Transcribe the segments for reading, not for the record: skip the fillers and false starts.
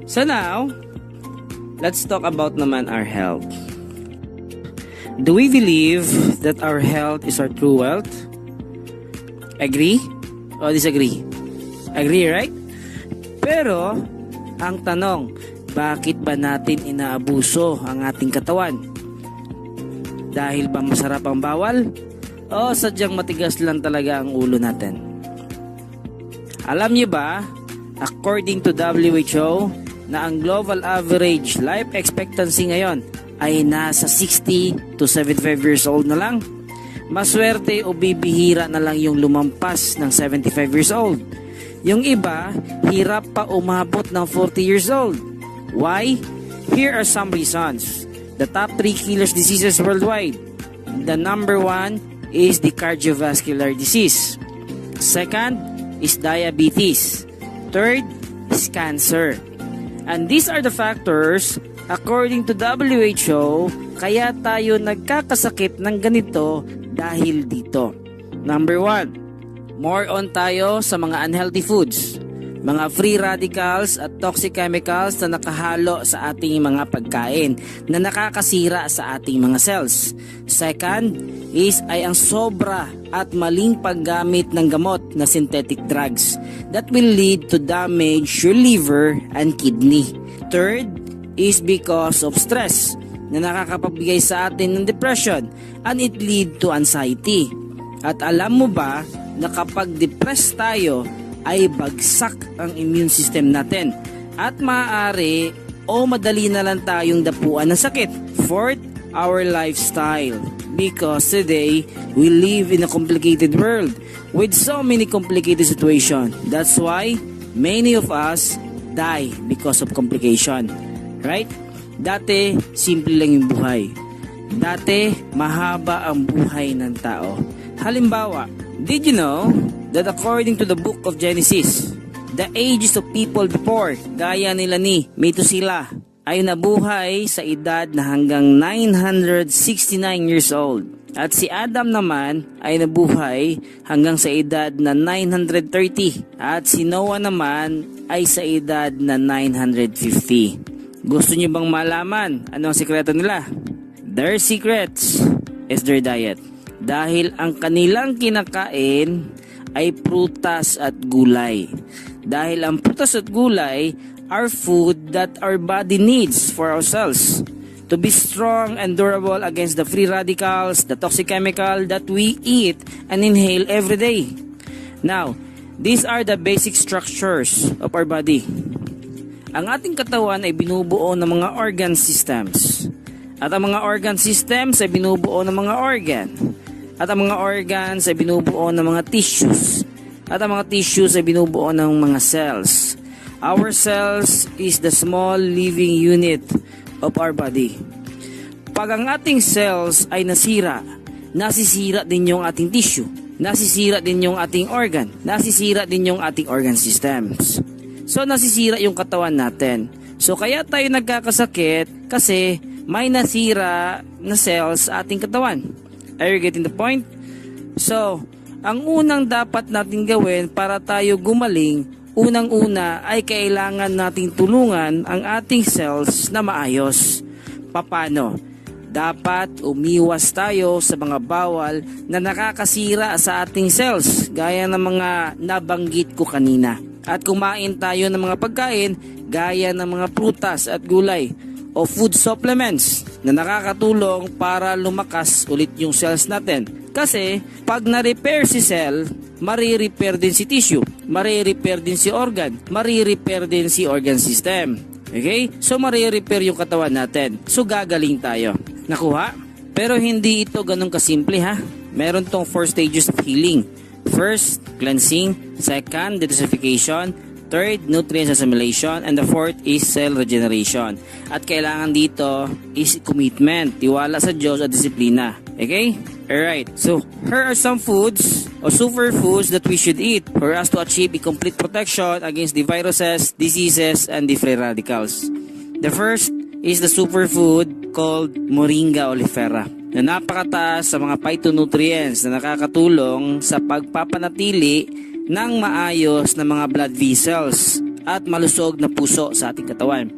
So now, let's talk about naman our health. Do we believe that our health is our true wealth? Agree or disagree? Agree, right? Pero, ang tanong, bakit ba natin inaabuso ang ating katawan? Dahil ba masarap ang bawal? O sadyang matigas lang talaga ang ulo natin? Alam niyo ba, according to WHO, na ang global average life expectancy ngayon ay nasa 60 to 75 years old na lang? Maswerte o bibihira na lang yung lumampas ng 75 years old. Yung iba, hirap pa umabot ng 40 years old. Why? Here are some reasons. The top 3 killer diseases worldwide. The number 1 is the cardiovascular disease. Second is diabetes. Third is cancer. And these are the factors, according to WHO, kaya tayo nagkakasakit ng ganito dahil dito. Number 1, more on tayo sa mga unhealthy foods. Mga free radicals at toxic chemicals na nakahalo sa ating mga pagkain na nakakasira sa ating mga cells. Second is ay ang sobra at maling paggamit ng gamot na synthetic drugs that will lead to damage your liver and kidney. Third is because of stress na nakakapagbigay sa atin ng depression and it lead to anxiety. At alam mo ba na kapag depressed tayo ay bagsak ang immune system natin at maaari o madali na lang tayong dapuan ng sakit. Fourth, our lifestyle, because today we live in a complicated world with so many complicated situations. That's why many of us die because of complication, right? Dati simple lang yung buhay. Dati mahaba ang buhay ng tao. Halimbawa, did you know that according to the book of Genesis, the ages of people before, gaya nila ni Methuselah, ay nabuhay sa edad na hanggang 969 years old. At si Adam naman ay nabuhay hanggang sa edad na 930. At si Noah naman ay sa edad na 950. Gusto niyo bang malaman ano ang sikreto nila? Their secrets is their diet. Dahil ang kanilang kinakain ay prutas at gulay. Dahil ang prutas at gulay are food that our body needs for ourselves to be strong and durable against the free radicals, the toxic chemical that we eat and inhale every day. Now, these are the basic structures of our body. Ang ating katawan ay binubuo ng mga organ systems. At ang mga organ systems ay binubuo ng mga organ. At ang mga organs ay binubuo ng mga tissues. At ang mga tissues ay binubuo ng mga cells. Our cells is the small living unit of our body. Pag ang ating cells ay nasira, nasisira din yung ating tissue. Nasisira din yung ating organ. Nasisira din yung ating organ systems. So nasisira yung katawan natin. So kaya tayo nagkakasakit kasi may nasira na cells sa ating katawan. Are you getting the point? So, ang unang dapat natin gawin para tayo gumaling, unang-una ay kailangan nating tulungan ang ating cells na maayos. Paano? Dapat umiwas tayo sa mga bawal na nakakasira sa ating cells, gaya ng mga nabanggit ko kanina. At kumain tayo ng mga pagkain, gaya ng mga prutas at gulay o food supplements na nakakatulong para lumakas ulit yung cells natin. Kasi pag na-repair si cell, mari-repair din si tissue, mari-repair din si organ, mari-repair din si organ system. Okay? So mari-repair yung katawan natin. So gagaling tayo. Nakuha? Pero hindi ito ganun kasimple ha. Meron tong 4 stages of healing. First, cleansing. Second, detoxification. Third, nutrient assimilation. And the fourth is cell regeneration. At kailangan dito is commitment, tiwala sa Diyos at disiplina. Okay? Alright. So, here are some foods or superfoods that we should eat for us to achieve a complete protection against the viruses, diseases, and the free radicals. The first is the superfood called Moringa oleifera na napakataas sa mga phytonutrients na nakakatulong sa pagpapanatili ng maayos na mga blood vessels at malusog na puso sa ating katawan.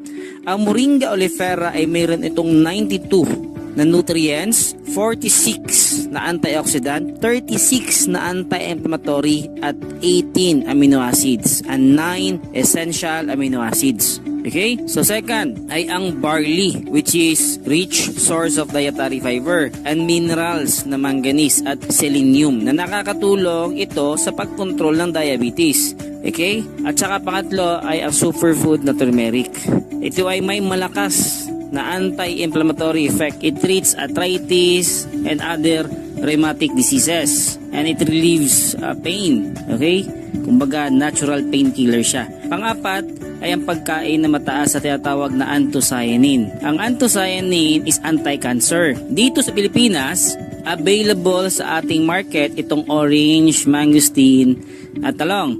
Ang Moringa oleifera ay mayroon itong 92 na nutrients, 46 na antioxidant, 36 na anti-inflammatory at 18 amino acids and 9 essential amino acids. Okay? So second ay ang barley, which is rich source of dietary fiber and minerals na manganese at selenium na nakakatulong ito sa pagkontrol ng diabetes. Okay? At saka pangatlo ay ang superfood na turmeric. Ito ay may malakas na anti-inflammatory effect. It treats arthritis and other rheumatic diseases and it relieves pain. Okay? Kumbaga natural painkiller siya. Pang-apat ay ang pagkain na mataas sa tinatawag na anthocyanin. Ang anthocyanin is anti-cancer. Dito sa Pilipinas, available sa ating market itong orange, mangosteen at talong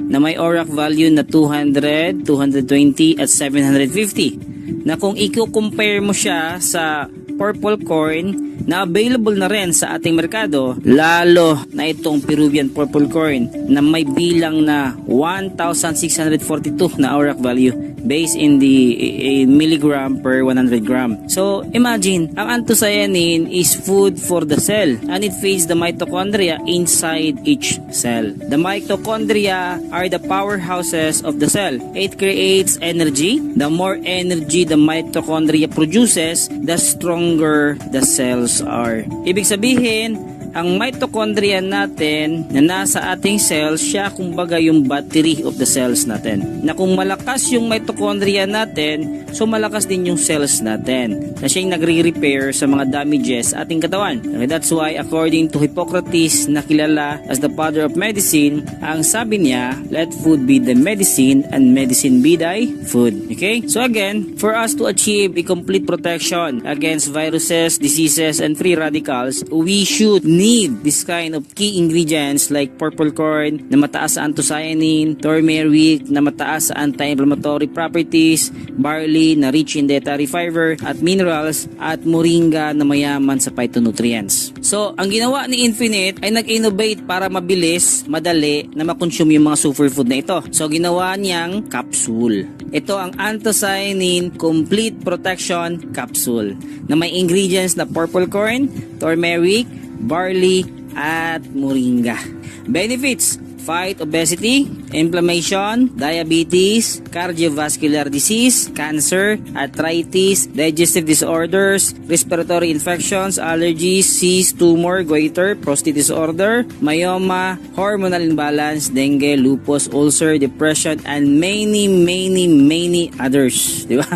na may ORAC value na 200, 220 at 750. Na kung i-compare mo siya sa purple corn na available na rin sa ating merkado, lalo na itong Peruvian purple corn na may bilang na 1,642 na ORAC value based in the milligram per 100 gram. So imagine, ang anthocyanin is food for the cell and it feeds the mitochondria inside each cell. The mitochondria are the powerhouses of the cell. It creates energy. The more energy the mitochondria produces, the stronger the cells are. Ibig sabihin, ang mitochondria natin na nasa ating cells, siya kumbaga yung battery of the cells natin. Na kung malakas yung mitochondria natin, so malakas din yung cells natin. Na siya yung nagre-repair sa mga damages sa ating katawan. Okay, that's why according to Hippocrates na kilala as the father of medicine, ang sabi niya, let food be the medicine and medicine be thy food. Okay? So again, for us to achieve a complete protection against viruses, diseases, and free radicals, we should need this kind of key ingredients like purple corn na mataas sa anthocyanin, turmeric na mataas sa anti-inflammatory properties, barley na rich in dietary fiber at minerals, at moringa na mayaman sa phytonutrients. So, ang ginawa ni Infinite ay nag-innovate para mabilis, madali na makonsume yung mga superfood na ito. So, ginawa niyang capsule. Ito ang anthocyanin complete protection capsule na may ingredients na purple corn, turmeric, barley, at moringa. Benefits: fight obesity, inflammation, diabetes, cardiovascular disease, cancer, arthritis, digestive disorders, respiratory infections, allergies, cyst, tumor, goiter, prostate disorder, myoma, hormonal imbalance, dengue, lupus, ulcer, depression, and many others. Di ba?